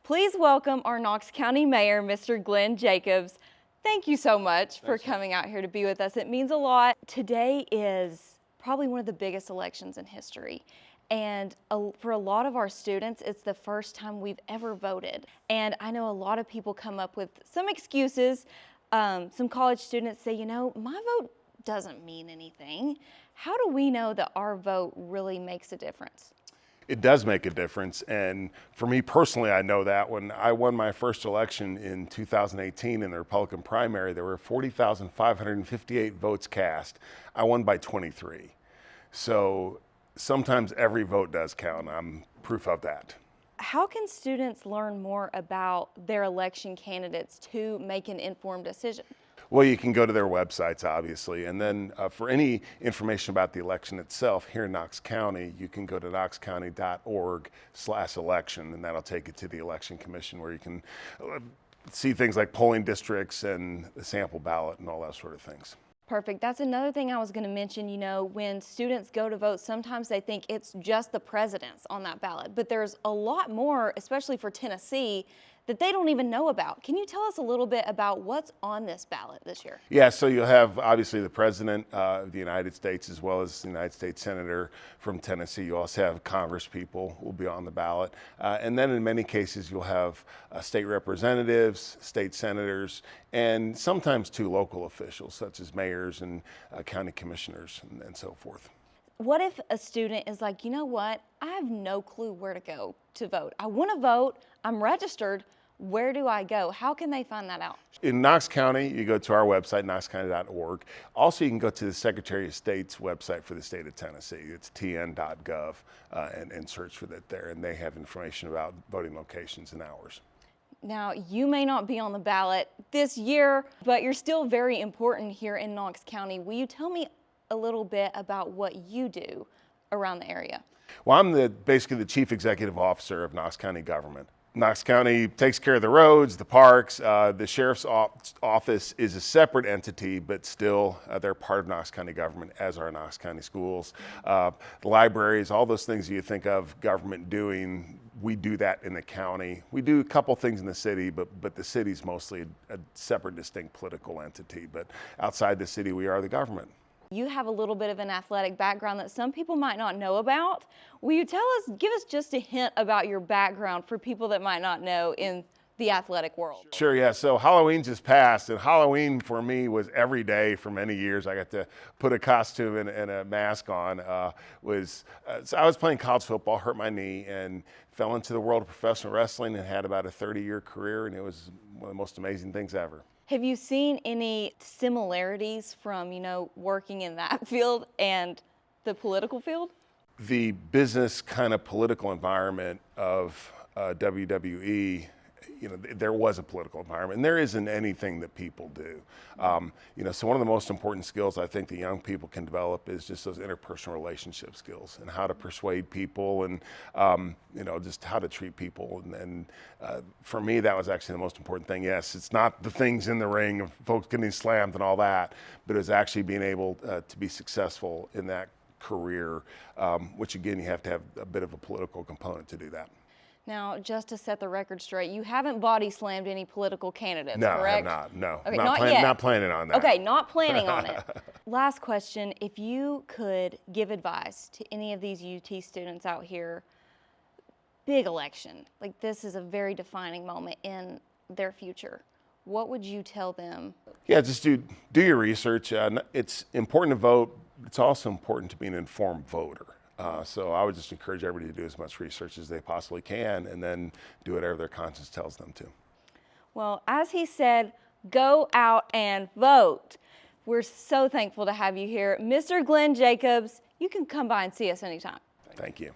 Please welcome our Knox County Mayor, Mr. Glenn Jacobs. Thank you so much for coming out here to be with us. It means a lot. Today is probably one of the biggest elections in history. And for a lot of our students, it's the first time we've ever voted. And I know a lot of people come up with some excuses. Some college students say, you know, my vote doesn't mean anything. How do we know that our vote really makes a difference? It does make a difference, and for me personally, I know that when I won my first election in 2018 in the Republican primary, there were 40,558 votes cast. I won by 23. So sometimes every vote does count. I'm proof of that. How can students learn more about their election candidates to make an informed decision? Well, you can go to their websites, obviously, and then for any information about the election itself here in Knox County, you can go to knoxcounty.org/election, and that'll take you to the Election Commission where you can see things like polling districts and the sample ballot and all that sort of things. Perfect. That's another thing I was going to mention. You know, when students go to vote, sometimes they think it's just the presidents on that ballot, but there's a lot more, especially for Tennessee, that they don't even know about. Can you tell us a little bit about what's on this ballot this year? Yeah, so you'll have obviously the President of the United States as well as the United States Senator from Tennessee. You also have Congress people will be on the ballot. And then in many cases you'll have state representatives, state senators, and sometimes two local officials such as mayors and county commissioners and so forth. What if a student is like, you know what, I have no clue where to go to vote. I want to vote, I'm registered. Where do I go? How can they find that out? In Knox County, you go to our website, knoxcounty.org. Also, you can go to the Secretary of State's website for the state of Tennessee. It's tn.gov and search for that there, and they have information about voting locations and hours. Now, you may not be on the ballot this year, but you're still very important here in Knox County. Will you tell me a little bit about what you do around the area? Well, I'm basically the Chief Executive Officer of Knox County government. Knox County takes care of the roads, the parks. The Sheriff's Office is a separate entity, but still they're part of Knox County government, as are Knox County schools. The libraries, all those things you think of government doing, we do that in the county. We do a couple things in the city, but the city's mostly a separate, distinct political entity. But outside the city, we are the government. You have a little bit of an athletic background that some people might not know about. Will you give us just a hint about your background for people that might not know in the athletic world? Sure, yeah. So Halloween just passed, and Halloween for me was every day for many years. I got to put a costume and a mask on. So I was playing college football, hurt my knee, and fell into the world of professional wrestling and had about a 30-year career, and it was one of the most amazing things ever. Have you seen any similarities from, you know, working in that field and the political field? The business kind of political environment of WWE, you know, there was a political environment, and there isn't anything that people do. You know, so one of the most important skills I think that young people can develop is just those interpersonal relationship skills and how to persuade people and, you know, just how to treat people. And for me, that was actually the most important thing. Yes, it's not the things in the ring of folks getting slammed and all that, but it's actually being able to be successful in that career, which again, you have to have a bit of a political component to do that. Now, just to set the record straight, you haven't body slammed any political candidates, correct? No, I have not. No, okay, not planning on that. Okay, not planning on it. Last question, if you could give advice to any of these UT students out here, big election, like this is a very defining moment in their future, what would you tell them? Yeah, just do your research. It's important to vote. It's also important to be an informed voter. So I would just encourage everybody to do as much research as they possibly can and then do whatever their conscience tells them to. Well, as he said, go out and vote. We're so thankful to have you here. Mr. Glenn Jacobs, you can come by and see us anytime. Thank you.